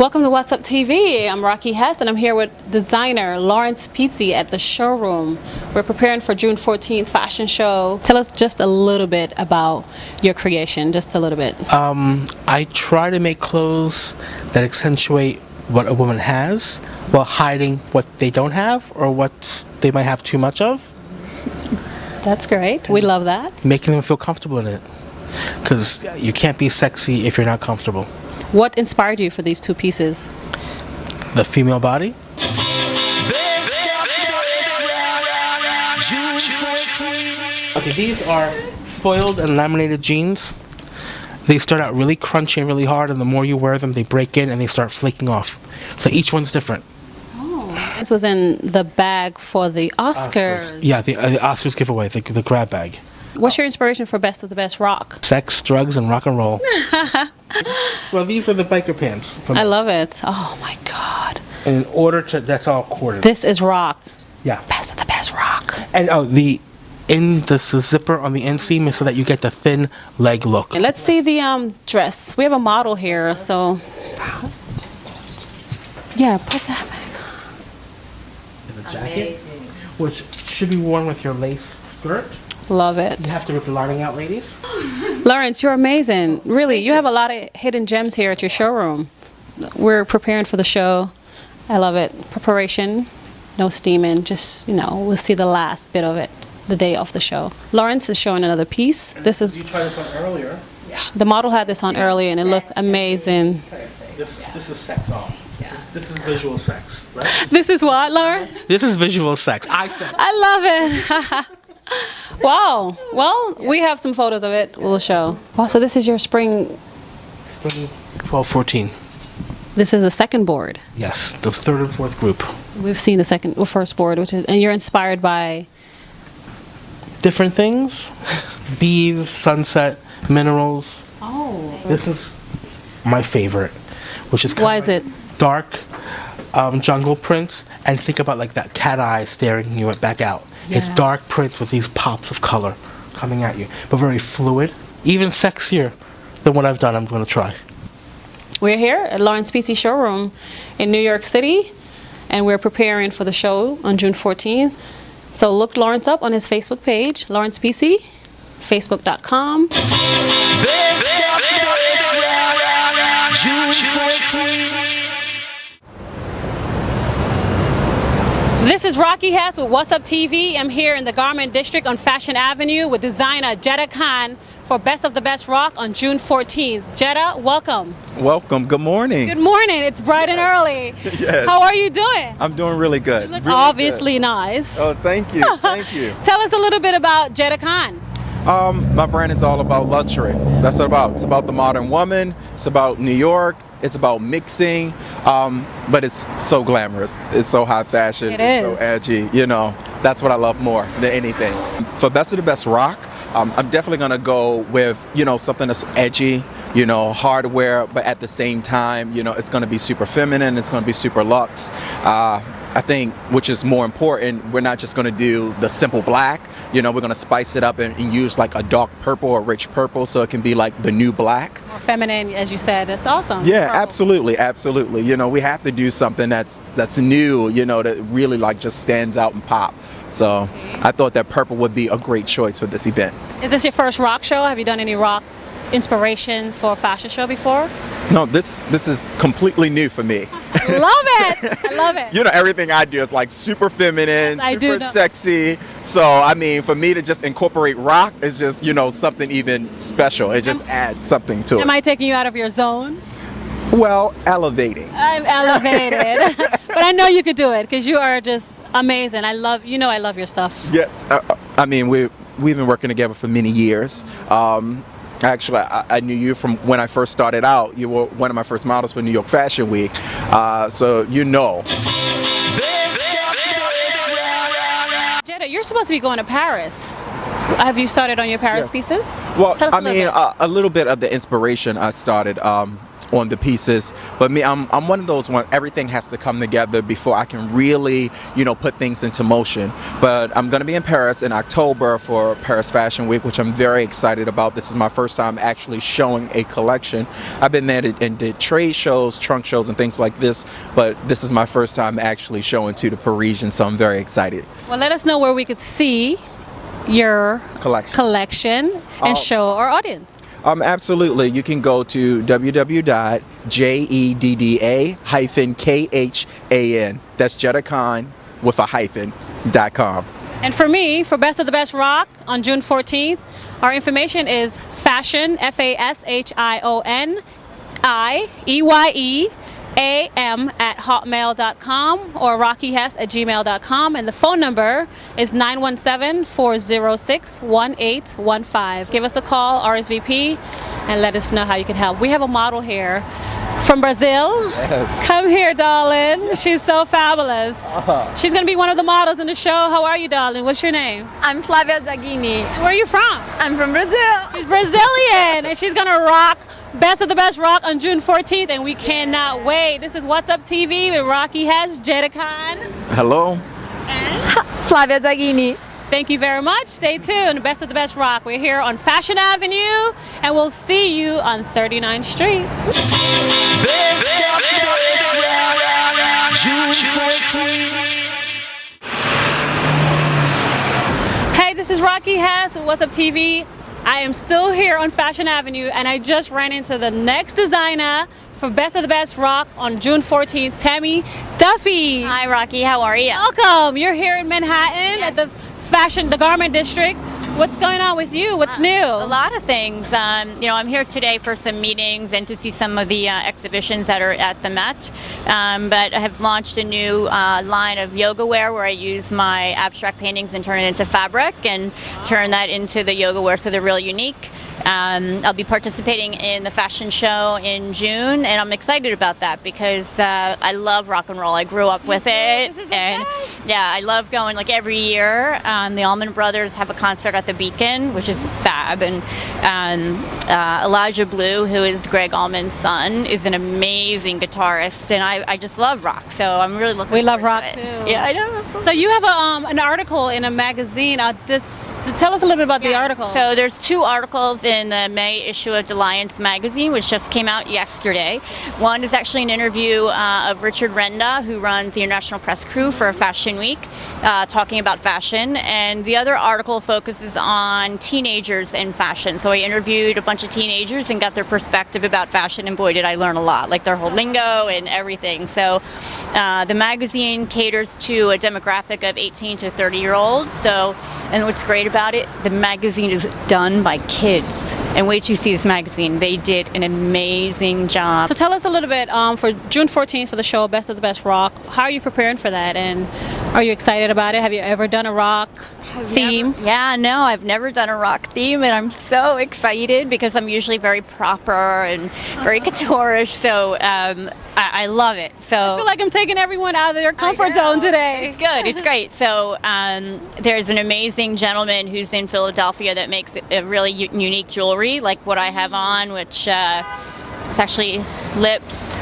Welcome to What's Up TV. I'm Rocky Hess and I'm here with designer Lawrence Pizzi at the showroom. We're preparing for June 14th fashion show. Tell us just a little bit about your creation, just a little bit. I try to make clothes that accentuate what a woman has while hiding what they don't have or what they might have too much of. That's great. We love that. Making them feel comfortable in it. Because you can't be sexy if you're not comfortable. What inspired you for these two pieces? The female body. Okay, these are foiled and laminated jeans. They start out really crunchy and really hard, and the more you wear them, they break in and they start flaking off. So each one's different. Oh, this was in the bag for the Oscars. Yeah, the Oscars giveaway, the grab bag. What's your inspiration for Best of the Best Rock? Sex, drugs, and rock and roll. Well, these are the biker pants. I love it. Oh my God. And in order to, that's all corded. This is rock. Yeah. Best of the Best Rock. And the zipper on the inseam is so that you get the thin leg look. And let's see the dress. We have a model here, so yeah, put that back. And the jacket, which should be worn with your lace skirt. Love it. You have to rip the lining out, ladies. Lawrence, you're amazing. Really, you have a lot of hidden gems here at your showroom. We're preparing for the show. I love it. Preparation, no steaming, just, we'll see the last bit of it the day of the show. Lawrence is showing another piece. This is... You tried this on earlier. The model had this on earlier and it looked amazing. This is sex all. This is visual sex, right? This is what, Lauren? This is visual sex. I love it. Wow. Well, we have some photos of it. We'll show. Wow, so this is your spring 12-14. This is the second board. Yes, the third and fourth group. We've seen the first board, and you're inspired by different things, bees, sunset, minerals. Oh. This is my favorite, which is why is it dark jungle prints, and think about like that cat eye staring you back out. Yes. It's dark prints with these pops of color coming at you, but very fluid, even sexier than what I've done. I'm going to try. We're here at Lawrence Pizzi showroom in New York City, and we're preparing for the show on June 14th. So look Lawrence up on his Facebook page, Lawrence Pizzi, facebook.com. This is Rocky Hess with What's Up TV. I'm here in the Garment District on Fashion Avenue with designer Jada for Best of the Best Rock on June 14th. Jada, welcome. Welcome. Good morning. Good morning. It's bright and early. Yes. How are you doing? I'm doing really good. You look really obviously good. Nice. Oh, thank you. Thank you. Tell us a little bit about Jada. My brand is all about luxury. That's what it's about the modern woman. It's about New York. It's about mixing, but it's so glamorous. It's so high fashion. It's so edgy. That's what I love more than anything. For Best of the Best Rock, I'm definitely gonna go with something that's edgy, hardware, but at the same time, it's gonna be super feminine. It's gonna be super luxe. I think, which is more important, we're not just going to do the simple black, we're going to spice it up and use like a dark purple or rich purple so it can be like the new black. More feminine, as you said. It's awesome. Yeah, purple. Absolutely. We have to do something that's new, that really like just stands out and pop. So I thought that purple would be a great choice for this event. Is this your first rock show? Have you done any rock inspirations for a fashion show before? No, this is completely new for me. Love it. I love it. Everything I do is like super feminine, super sexy. So, for me to just incorporate rock is just, something even special. It just adds something to it. Am I taking you out of your zone? Well, elevating. I'm elevated. But I know you could do it because you are just amazing. I love your stuff. Yes. We've been working together for many years. Actually, I knew you from when I first started out. You were one of my first models for New York Fashion Week. So Jada, you're supposed to be going to Paris. Have you started on your Paris pieces? Well, Tell us a little bit of the inspiration I started on the pieces. But me, I'm one of those when everything has to come together before I can really, put things into motion. But I'm going to be in Paris in October for Paris Fashion Week, which I'm very excited about. This is my first time actually showing a collection. I've been there and did trade shows, trunk shows, and things like this, but this is my first time actually showing to the Parisians, so I'm very excited. Well, let us know where we could see your collection and show our audience. Absolutely. You can go to www.jedda-khan. That's JedaKhan with a hyphen.com. And for me, for Best of the Best Rock on June 14th, our information is fashion, FASHIONIEYEAM @hotmail.com or rockyhess@gmail.com, and the phone number is 917-406-1815. Give us a call, RSVP, and let us know how you can help. We have a model here from Brazil. Yes. Come here, darling. She's so fabulous. She's going to be one of the models in the show. How are you, darling? What's your name? I'm Flavia Zaghini. Where are you from? I'm from Brazil. She's Brazilian, and she's going to rock Best of the Best Rock on June 14th, and we cannot wait. This is What's Up TV with Rocky Hess, Jada Khan. Hello. And Flavia Zaghini. thank you very much. Stay tuned. Best of the Best Rock. We're here on Fashion Avenue, and we'll see you on 39th Street. June 14th. Hey, this is Rocky Hess with What's Up TV. I am still here on Fashion Avenue, and I just ran into the next designer for Best of the Best Rock on June 14th, Tammy Duffy. Hi, Rocky. How are you? Welcome. You're here in Manhattan at the garment district. What's going on with you? What's new? A lot of things. I'm here today for some meetings and to see some of the exhibitions that are at the Met. But I have launched a new line of yoga wear where I use my abstract paintings and turn it into fabric and turn that into the yoga wear, so they're really unique. I'll be participating in the fashion show in June, and I'm excited about that because I love rock and roll. I grew up with it, and I love going like every year. The Allman Brothers have a concert at the Beacon, which is fab, and Elijah Blue, who is Greg Allman's son, is an amazing guitarist, and I just love rock, so I'm really looking We love forward rock to it. too. Yeah, I know. So you have an article in a magazine. Tell us a little bit about the article. So there's two articles in the May issue of Alliance magazine, which just came out yesterday. One is actually an interview of Richard Renda, who runs the International Press Crew for Fashion Week, talking about fashion. And the other article focuses on teenagers and fashion. So I interviewed a bunch of teenagers and got their perspective about fashion, and boy, did I learn a lot, like their whole lingo and everything. So the magazine caters to a demographic of 18 to 30-year-olds. And what's great about it, the magazine is done by kids. And wait till you see this magazine. They did an amazing job. So tell us a little bit for June 14th for the show Best of the Best Rock. How are you preparing for that, and are you excited about it? Have you ever done a rock theme? No, I've never done a rock theme, and I'm so excited because I'm usually very proper and very couture-ish, so I love it. So I feel like I'm taking everyone out of their comfort zone today. It's good. It's great. So there's an amazing gentleman who's in Philadelphia that makes a really unique jewelry, like what I have on, which is actually lips,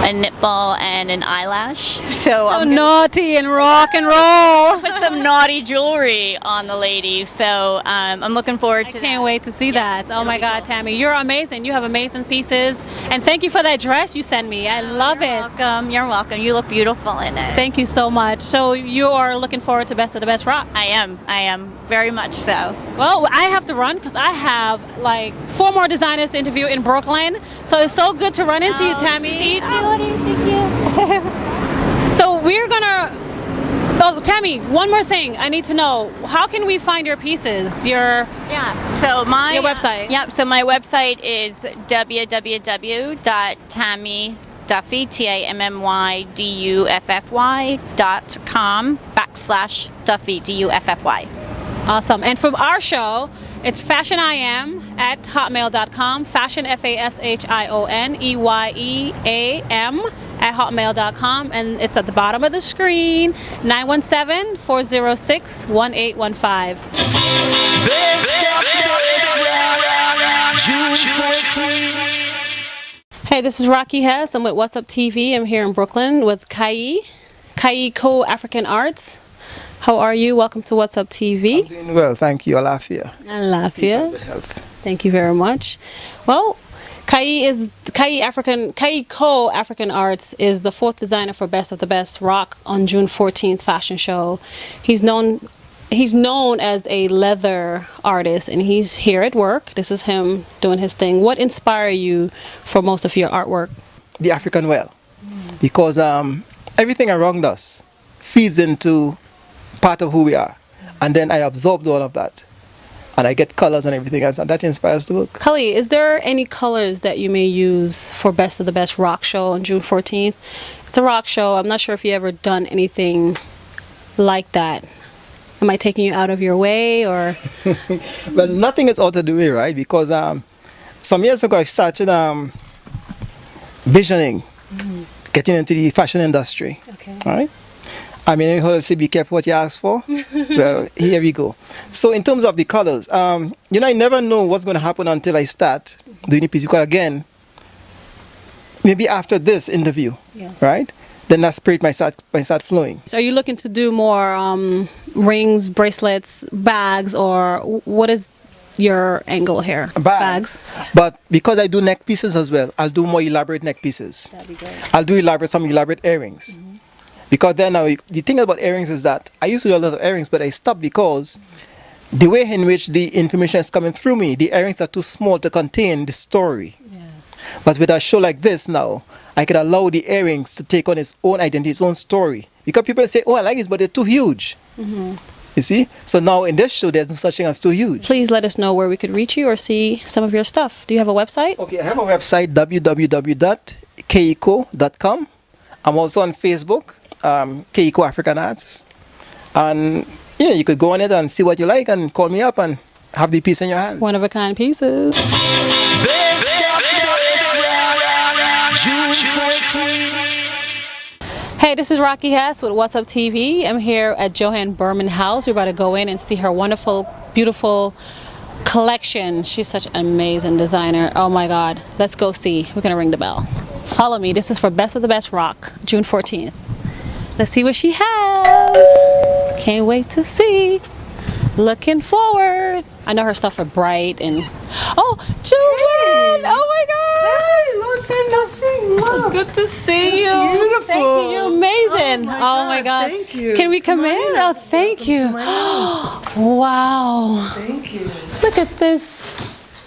a nipple, and an eyelash. So I'm naughty and rock and roll. put some naughty jewelry on the ladies. So I'm looking forward to I can't wait to see that. Oh my God, Tammy, you're amazing. You have amazing pieces. And thank you for that dress you sent me. I love it. Welcome. You're welcome. You look beautiful in it. Thank you so much. So you are looking forward to Best of the Best Rock? I am very much so. Well, I have to run because I have like 4 more designers to interview in Brooklyn. So it's so good to run into you, Tammy. See you too, honey. Thank you. So we're gonna. Oh, Tammy, one more thing. I need to know. How can we find your pieces? So your website. So my website is www.tammyduffy TammyDuffy.com/Duffy DUFFY. Awesome. And from our show, it's fashioneyeam@hotmail.com. Fashion FASHIONEYEAM @hotmail.com, and it's at the bottom of the screen. 917-406-1815. June 14th. Hey, this is Rocky Hess. I'm with What's Up TV. I'm here in Brooklyn with Koo African Arts. How are you? Welcome to What's Up TV. I'm doing well, thank you. Alafia. Alafia. Thank you very much. Well, Koo African Arts is the 4th designer for Best of the Best Rock on June 14th fashion show. He's known as a leather artist, and he's here at work. This is him doing his thing. What inspired you for most of your artwork? The African well, because everything around us feeds into part of who we are, and then I absorbed all of that, and I get colors and everything else, and that inspires the book. Cully, is there any colors that you may use for Best of the Best Rock show on June 14th? It's a rock show. I'm not sure if you ever done anything like that. Am I taking you out of your way, or? Well, nothing is out of the way, right? Because some years ago I started visioning, getting into the fashion industry. Okay. All right. I mean, you have to say, be careful what you ask for. Well, here we go. So in terms of the colors, I never know what's going to happen until I start doing the piece. Because again, maybe after this interview, right? Then that spirit might start flowing. So are you looking to do more rings, bracelets, bags, or what is your angle here? Bags. But because I do neck pieces as well, I'll do more elaborate neck pieces. That'd be great. I'll do some elaborate earrings. Because then now, the thing about earrings is that I used to do a lot of earrings, but I stopped because the way in which the information is coming through me, the earrings are too small to contain the story. Yes. But with a show like this now, I could allow the earrings to take on its own identity, its own story. Because people say, oh, I like this, but they're too huge. You see? So now in this show, there's no such thing as too huge. Please let us know where we could reach you or see some of your stuff. Do you have a website? Okay, I have a website, www.keiko.com. I'm also on Facebook, Koo African Arts. And yeah, you could go on it and see what you like and call me up and have the piece in your hands. One of a kind pieces. Hey, this is Rocky Hess with What's Up TV. I'm here at Joanne Burman house. We're about to go in and see her wonderful, beautiful collection. She's such an amazing designer. Oh my God. Let's go see. We're going to ring the bell. Follow me. This is for Best of the Best Rock, June 14th. Let's see what she has. Can't wait to see. Looking forward. I know her stuff are bright and... Oh, Joanne! Hey. Oh my God! Hey, long time no see. Wow. Good to see you. Beautiful. Thank you. You're amazing. Oh my God. Thank you. Can we come in? Oh, thank you. Wow. Thank you. Look at this.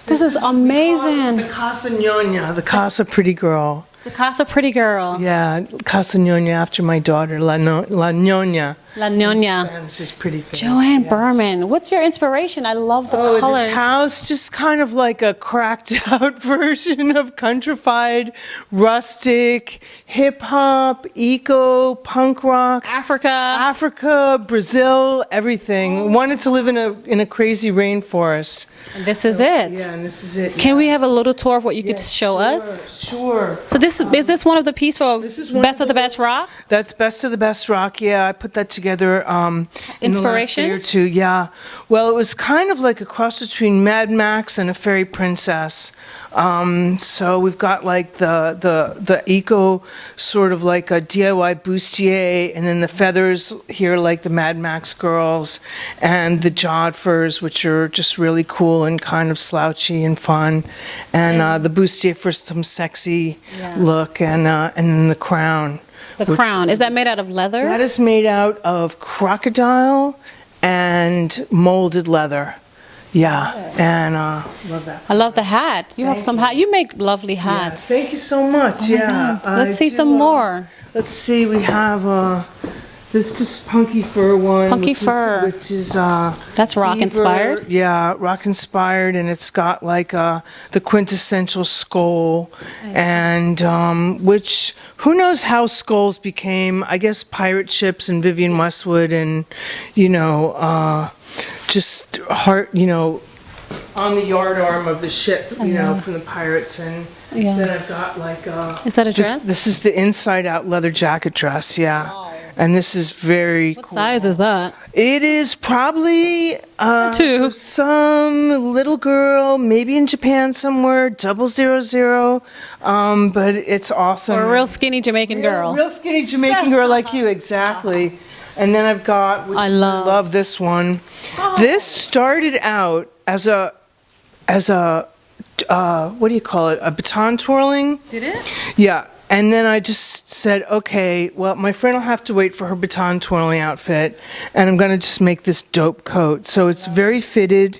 This is amazing. The Casa Ñoña, the Casa Pretty Girl. The Casa Pretty Girl. Yeah, Casa Ñoña after my daughter, La Ñoña. La Ñoña. Spanish is pretty famous. Joanne Burman. What's your inspiration? I love the colors. This house, just kind of like a cracked out version of countrified, rustic, hip hop, eco, punk rock. Africa, Brazil, everything. Wanted to live in a crazy rainforest. And this is it. Yeah, and this is it. Can we have a little tour of what you could show us? Sure. So is this one of the pieces for Best of the Best Rock? That's Best of the Best Rock. Yeah, I put that together. Inspiration? In the last day or two. Yeah. Well, it was kind of like a cross between Mad Max and a fairy princess. So we've got like the eco sort of like a DIY bustier, and then the feathers here like the Mad Max girls, and the jod furs, which are just really cool and kind of slouchy and fun, and the bustier for some sexy look, and then the crown. The crown, is that made out of leather? That is made out of crocodile and molded leather. Yeah, and love that. I love the hat. You have some hat. You make lovely hats. Yeah, thank you so much. Yeah. Let's see some more. Let's see. We have this just punky fur one. Punky fur. Which is that's rock inspired. Yeah, rock inspired, and it's got like the quintessential skull, and which who knows how skulls became? I guess pirate ships and Vivian Westwood, and just heart, on the yard arm of the ship, from the pirates, and then I've got like is that a dress? This is the inside out leather jacket dress, yeah. Wow. And this is very What cool. size is that? It is probably Two. some little girl, maybe in Japan somewhere, 000. But it's awesome. Or a real skinny Jamaican girl. Real skinny Jamaican girl like you, exactly. And then I've got, which I I love. love this one. This started out as a what do you call it? A baton twirling. Did it? Yeah. And then I just said, okay, well, my friend will have to wait for her baton twirling outfit, and I'm going to just make this dope coat. So it's very fitted,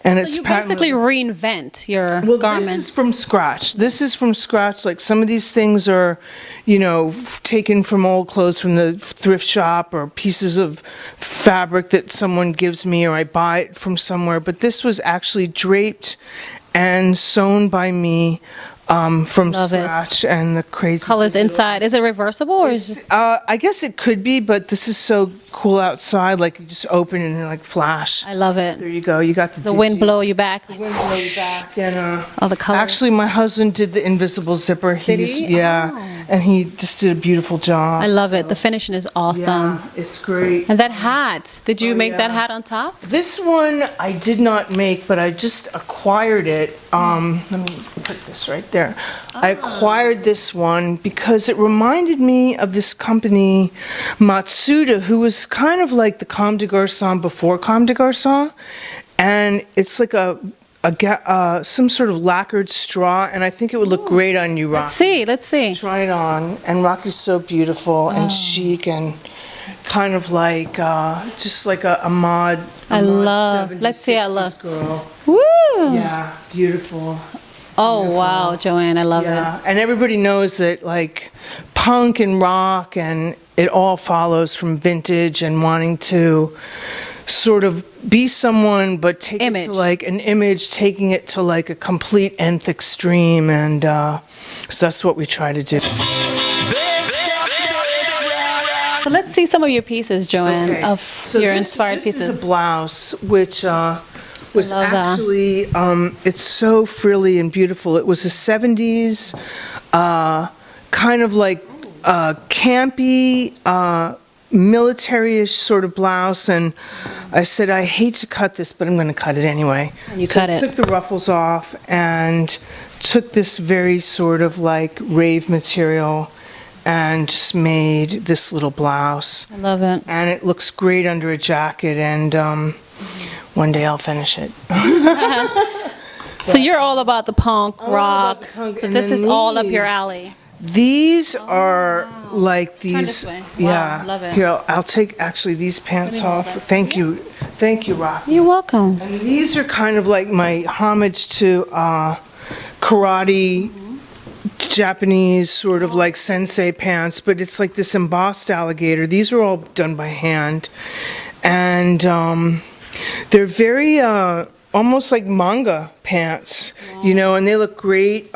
and it's So you patent basically leather. reinvent your Well, garment. this is from scratch. This is from scratch. Like some of these things are, you know, taken from old clothes from the thrift shop or pieces of fabric that someone gives me or I buy it from somewhere. But this was actually draped and sewn by me from Love it. scratch. And the crazy Colors thing- inside. Is it reversible or is it? I guess it could be, but this is so cool outside. Like you just open it and it, like flash. I love There it. you go. You got The wind blow you back. Wind blow you back and All the colors. actually my husband did the invisible zipper. Did he? Yeah, Oh. and he just did a beautiful job. I love it. The finishing is awesome. Yeah, it's great. And that hat. Did you Oh, make that yeah. hat on top? This one I did not make, but I just acquired it. Let me put this right there. I acquired this one because it reminded me of this company, Matsuda, who was kind of like the Comme des Garçons before Comme des Garçons, and it's like some sort of lacquered straw, and I think it would look great on you, Rocky. Let's see. Try it on, and Rocky's so beautiful and chic and kind of like just like a mod. I love- 70s, let's see how it 60s looks. Girl. Woo! Yeah, beautiful. Oh, wow, Joanne. I love Yeah, and everybody knows that like punk and rock and it all follows from vintage and wanting to sort of be someone but take it Image. to like an image, taking it to like a complete nth extreme, and so that's what we try to do. So let's see some of your pieces, Joanne, Okay. of So your this- inspired this pieces. is a blouse, which was love that. actually, it's so frilly and beautiful. It was a 70s, kind of like campy, military-ish sort of blouse. And I said, I hate to cut this, but I'm going to cut it anyway. And you So cut I it. took the ruffles off and took this very sort of like rave material and just made this little blouse. I love it. And it looks great under a jacket, and one day I'll finish it. So you're all about the punk, about rock. the punk, So and this then is all up these- your alley. These are like these. this way. Wow, Yeah. love it. Here, I'll take actually these pants off. Thank you, Rocky. You're welcome. And these are kind of like my homage to karate. Japanese sort of like sensei pants, but it's like this embossed alligator. These are all done by hand, and they're very almost like manga pants, you know, and they look great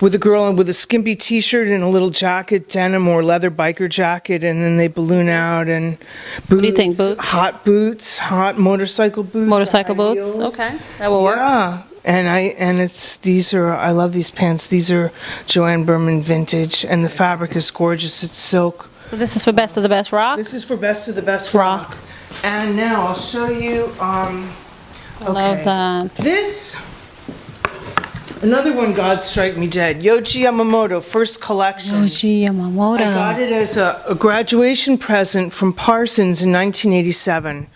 with a girl with a skimpy t-shirt and a little jacket, denim or leather biker jacket, and then they balloon out, and boots, What do you think, boots? hot motorcycle boots, Motorcycle high boots? heels. Okay. That will work. Yeah, I love these pants. These are Joanne Burman vintage, and the fabric is gorgeous. It's silk. So this is for Best of the Best Rock? This is for Best of the Best Rock. Rock. And now I'll show you. I love that. This. Another one, God Strike Me Dead. Yoji Yamamoto, first collection. Yoji Yamamoto. I got it as a graduation present from Parsons in 1987.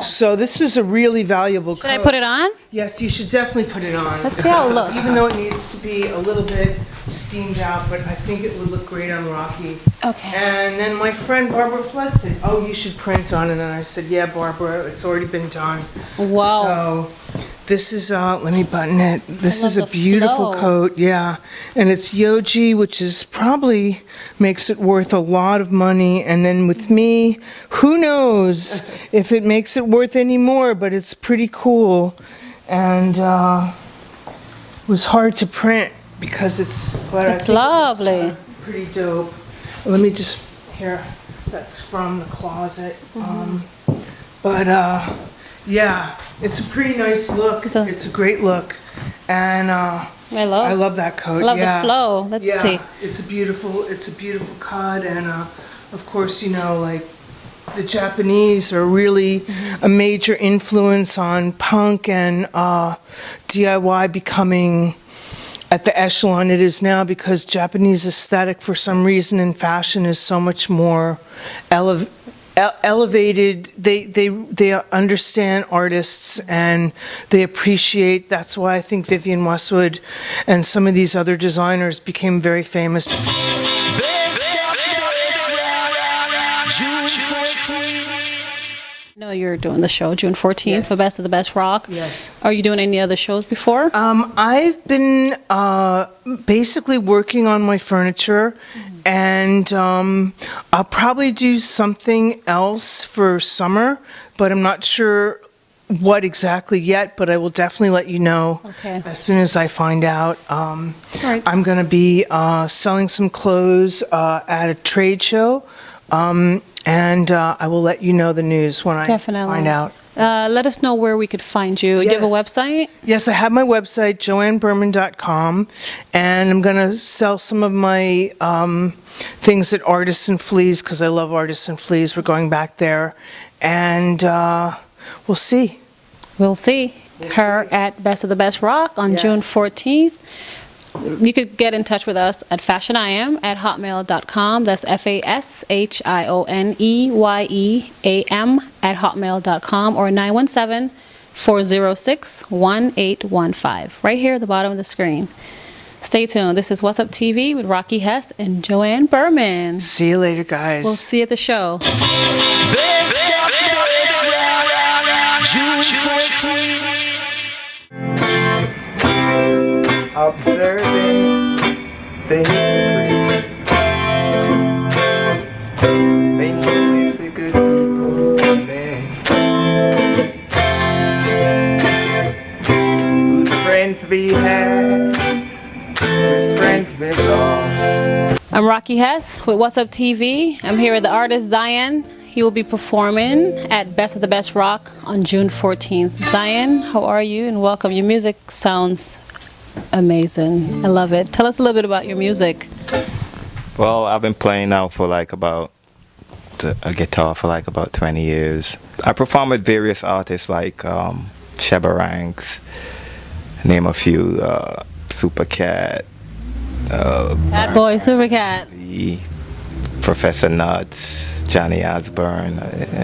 So this is a really valuable Should I put it on? Yes, you should definitely put it on. Let's see how it looks. Even though it needs to be a little bit steamed out, but I think it would look great on Rocky. Okay. And then my friend Barbara Flood said, oh, you should print on it. And I said, yeah, Barbara, it's already been done. Wow. So this is, let me button it. This love is a the beautiful flow. coat, yeah. And it's Yoji, which is probably makes it worth a lot of money. And then with me, who knows if it makes it worth any more, but it's pretty cool. And it was hard to print because it's, but I It's think lovely. pretty dope. Let me just, here, that's from the closet. But yeah, it's a pretty nice look. It's a great look. And I I love love that coat. I love yeah. the flow. Let's Yeah, see. it's a beautiful cut, and of course, you know, like the Japanese are really a major influence on punk and DIY becoming at the echelon it is now, because Japanese aesthetic for some reason in fashion is so much more elevated. They understand artists and they appreciate. That's why I think Vivienne Westwood and some of these other designers became very famous. I know you're doing the show June 14th Yes. for Best of the Best Rock. Yes. Are you doing any other shows before? I've been basically working on my furniture, and I'll probably do something else for summer, but I'm not sure what exactly yet, but I will definitely let you know Okay. as soon as I find out. right. I'm going to be selling some clothes at a trade show, and I will let you know the news when I Definitely. find out. Let us know where we could find you. Do you have a Yes. website? Yes, I have my website, joanneburman.com, and I'm going to sell some of my things at Artisan Fleas, because I love Artisan Fleas. We're going back there, and we'll see. We'll see her at Best of the Best Rock on Yes. June 14th. You could get in touch with us at fashioneyam@hotmail.com. That's FASHIONEYEAM@hotmail.com, or 917-406-1815. Right here at the bottom of the screen. Stay tuned. This is What's Up TV with Rocky Hess and Joanne Burman. See you later, guys. We'll see you at the show. June 14th. Observing the hypocrites. They know it's a good people, man. Good friends we had, good friends we lost. I'm Rocky Hess with What's Up TV. I'm here with the artist Zion. He will be performing at Best of the Best Rock on June 14th. Zion, how are you? And welcome. Your music sounds amazing. I love it. Tell us a little bit about your music. Well, I've been playing now for like about a guitar for like about 20 years. I perform with various artists like Sheba Ranks, name a few, Supercat, Bad Boy, Supercat. Professor Nuts, Johnny Osborne,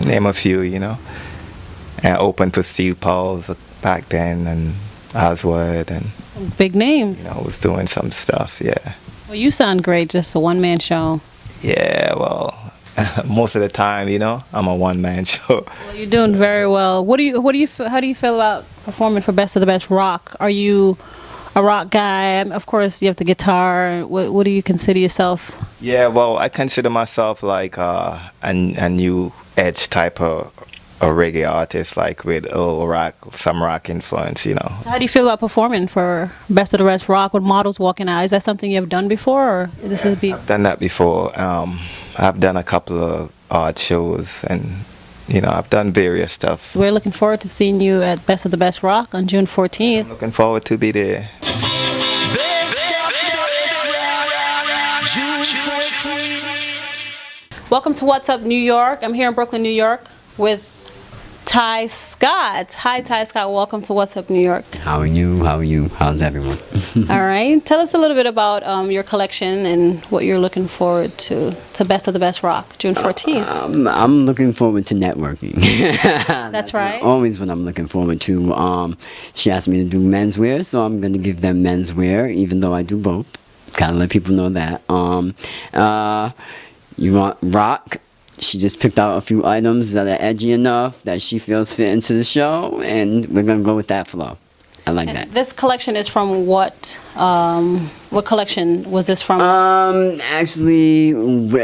name a few, you know. And open for Steel Pulse back then, and Oswald, and Big names. I was doing some stuff, yeah. Well, you sound great, just a one-man show. Yeah, well, most of the time, you know, I'm a one-man show. Well, you're doing very well. How do you feel about performing for Best of the Best Rock? Are you a rock guy? Of course, you have the guitar. What do you consider yourself? Yeah, well, I consider myself like a new edge type of a reggae artist, like with a little rock, some rock influence, you know. How do you feel about performing for Best of the Best Rock with models walking out? Is that something you've done before, or this is be? I've done that before. I've done a couple of art shows, and you know, I've done various stuff. We're looking forward to seeing you at Best of the Best Rock on June 14th. I'm looking forward to be there. June 14th. Welcome to What's Up New York. I'm here in Brooklyn, New York with Ty Scott. Hi, Ty Scott. Welcome to What's Up New York. How are you? How are you? How's everyone? All right. Tell us a little bit about your collection and what you're looking forward to Best of the Best Rock, June 14th. I'm looking forward to networking. That's right. Always what I'm looking forward to. She asked me to do menswear, so I'm going to give them menswear, even though I do both. Gotta let people know that. You want rock? She just picked out a few items that are edgy enough that she feels fit into the show, and we're gonna go with that flow. I like that. This collection is from what collection was this from? Actually,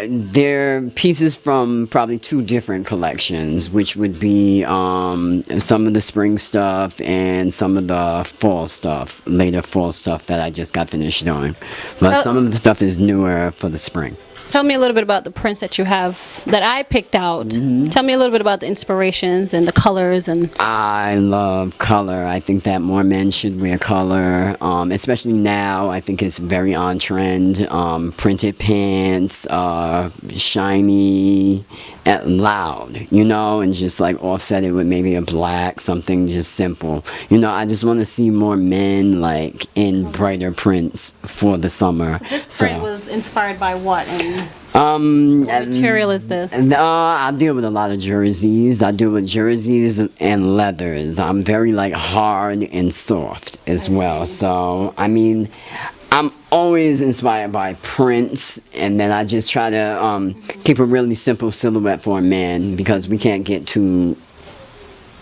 they're pieces from probably two different collections, which would be some of the spring stuff and some of the fall stuff, later fall stuff that I just got finished doing. But some of the stuff is newer for the spring. Tell me a little bit about the prints that you have that I picked out. Tell me a little bit about the inspirations and the colors and. I love color. I think that more men should wear color, especially now. I think it's very on trend. Printed pants, shiny, loud, and just like offset it with maybe a black, something just simple. I just want to see more men like in brighter prints for the summer. So this print was inspired by what? And what material is this? I deal with a lot of jerseys. I deal with jerseys and leathers. I'm very like hard and soft as well. So I'm always inspired by prints, and then I just try to keep a really simple silhouette for a man because we can't get too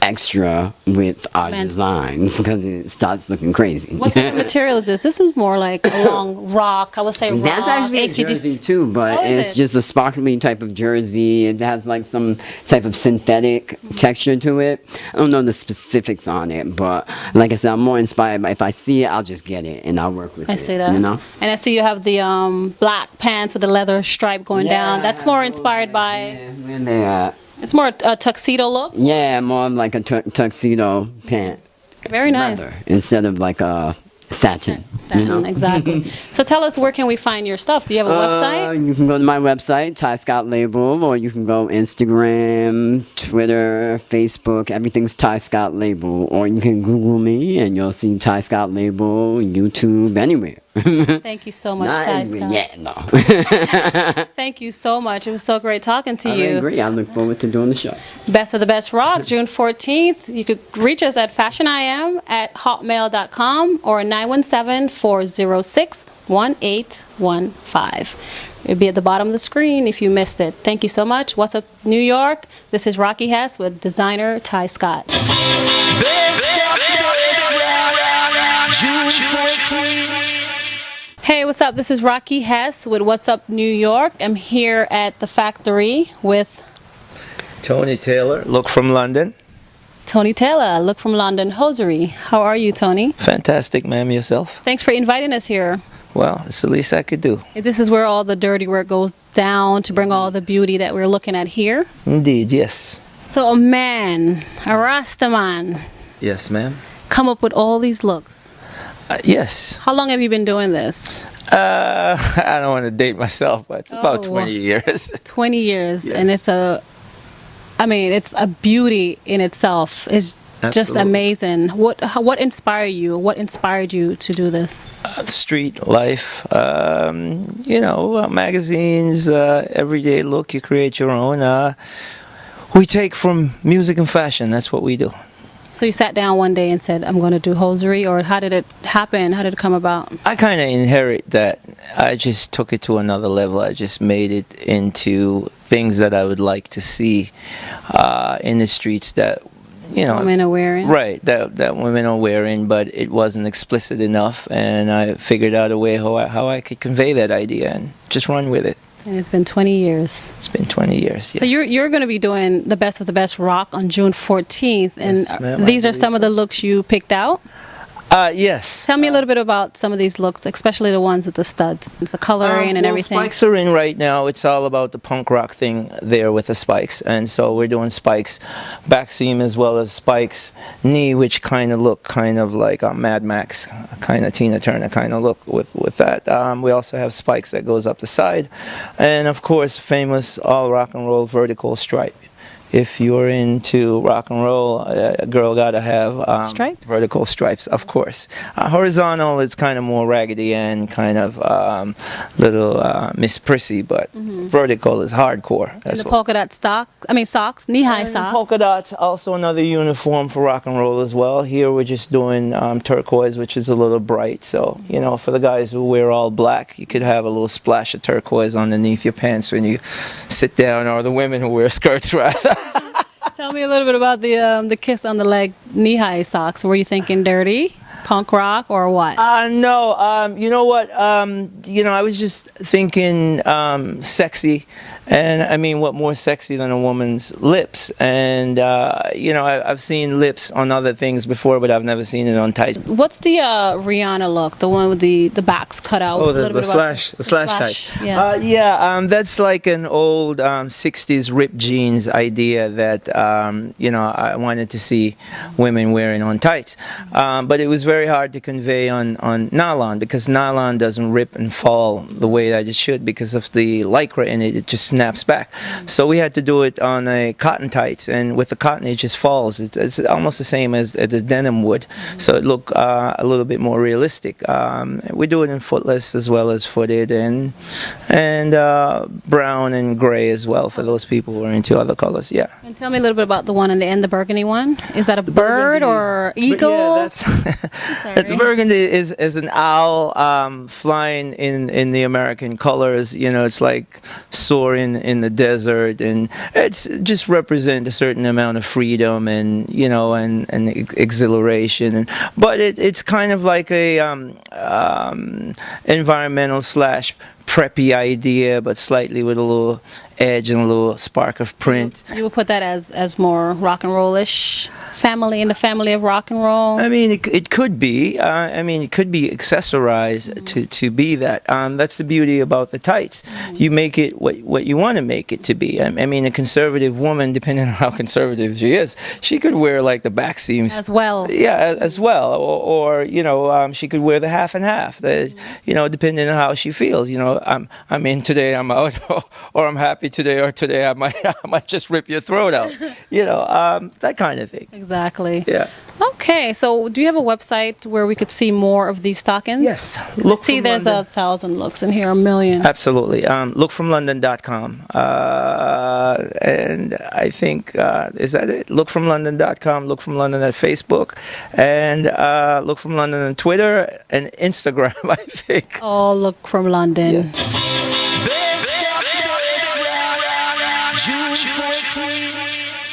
extra with our designs because it starts looking crazy. What type of material is this? This is more like a long rock. I would say rock. That's actually a jersey too, but it's just a sparkly type of jersey. It has like some type of synthetic texture to it. I don't know the specifics on it, but like I said, I'm more inspired by if I see it, I'll just get it and I'll work with it. I see that. And I see you have the black pants with the leather stripe going down. That's more inspired by. Where they at? It's more a tuxedo look? Yeah, more like a tuxedo pant. Very nice. Leather, instead of like a satin. Exactly. So tell us, where can we find your stuff? Do you have a website? You can go to my website, Ty Scott Label, or you can go Instagram, Twitter, Facebook. Everything's Ty Scott Label. Or you can Google me and you'll see Ty Scott Label, YouTube, anywhere. Thank you so much, Ty Scott. Yeah, no. Thank you so much. It was so great talking to you. I agree. I look forward to doing the show. Best of the Best Rock, June 14th. You could reach us at fashionim@hotmail.com or 917-406-1815. It'll be at the bottom of the screen if you missed it. Thank you so much. What's up, New York? This is Rocky Hess with designer Ty Scott. June 14. Hey, what's up? This is Rocky Hess with What's Up New York. I'm here at the factory with Tony Taylor, look from London. Tony Taylor, look from London, hosiery. How are you, Tony? Fantastic, ma'am. Yourself? Thanks for inviting us here. Well, it's the least I could do. This is where all the dirty work goes down to bring all the beauty that we're looking at here. Indeed, yes. So a man, a Rasta man, Yes, ma'am. come up with all these looks. Yes. How long have you been doing this? I don't want to date myself, but it's about 20 years. 20 years, Yes. and it's a beauty in itself. It's just Absolutely. amazing. What inspired you? What inspired you to do this? Street life, magazines, everyday look. You create your own. We take from music and fashion. That's what we do. So you sat down one day and said, I'm going to do hosiery, or how did it happen? How did it come about? I kind of inherit that. I just took it to another level. I just made it into things that I would like to see in the streets that, women are wearing. Right, that women are wearing, but it wasn't explicit enough, and I figured out a way how I could convey that idea and just run with it. And it's been 20 years. It's been 20 years, yes. So you're going to be doing the Best of the Best Rock on June 14th, and Yes, ma'am, these I are some of the looks you picked out? Yes. Tell me a little bit about some of these looks, especially the ones with the studs, the coloring and everything. Spikes are in right now. It's all about the punk rock thing there with the spikes. And so we're doing spikes back seam as well as spikes knee, which kind of look kind of like a Mad Max, kind of Tina Turner kind of look with that. We also have spikes that goes up the side. And of course, famous all rock and roll vertical stripe. If you're into rock and roll, a girl gotta have stripes? Vertical stripes, of course. Horizontal is kind of more raggedy and kind of little Miss Prissy, but vertical is hardcore. And the polka dot socks, knee-high socks. Polka dots, also another uniform for rock and roll as well. Here we're just doing turquoise, which is a little bright. So, for the guys who wear all black, you could have a little splash of turquoise underneath your pants when you sit down, or the women who wear skirts, rather. Tell me a little bit about the kiss on the leg knee-high socks. Were you thinking dirty, punk rock or what? No, you know what? I was just thinking sexy. And I mean, what more sexy than a woman's lips? And, I've seen lips on other things before, but I've never seen it on tights. What's the Rihanna look? The one with the backs cut out? Oh, the slash tight. Yes. That's like an old 60s ripped jeans idea that, I wanted to see women wearing on tights. But it was very hard to convey on nylon because nylon doesn't rip and fall the way that it should because of the lycra in it. It just snaps back. So we had to do it on a cotton tights, and with the cotton it just falls. It's almost the same as the denim would. So it looked a little bit more realistic. We do it in footless as well as footed, and brown and gray as well for those people who are into other colors. Yeah. And tell me a little bit about the one in the end, the burgundy one. Is that a bird or eagle? Yeah, the burgundy is an owl flying in the American colors. It's like soaring in the desert, and it's just represent a certain amount of freedom and exhilaration. But it's kind of like a environmental / preppy idea, but slightly with a little edge and a little spark of print. You would put that as more rock and roll-ish family in the family of rock and roll? I mean, it could be. It could be accessorized to be that. That's the beauty about the tights. You make it what you want to make it to be. I mean, a conservative woman, depending on how conservative she is, she could wear like the back seams as well. Yeah, as well, or she could wear the half and half. Depending on how she feels. I'm in today, I'm out, or I'm happy today, or today I might just rip your throat out. That kind of thing. Exactly. Yeah. Okay, so do you have a website where we could see more of these stockings? Yes. There's 1,000 looks in here, 1,000,000. Absolutely. Lookfromlondon.com. And I think, is that it? Lookfromlondon.com, Look From London at Facebook, and Look From London on Twitter and Instagram, I think. Oh, Look From London. June 14.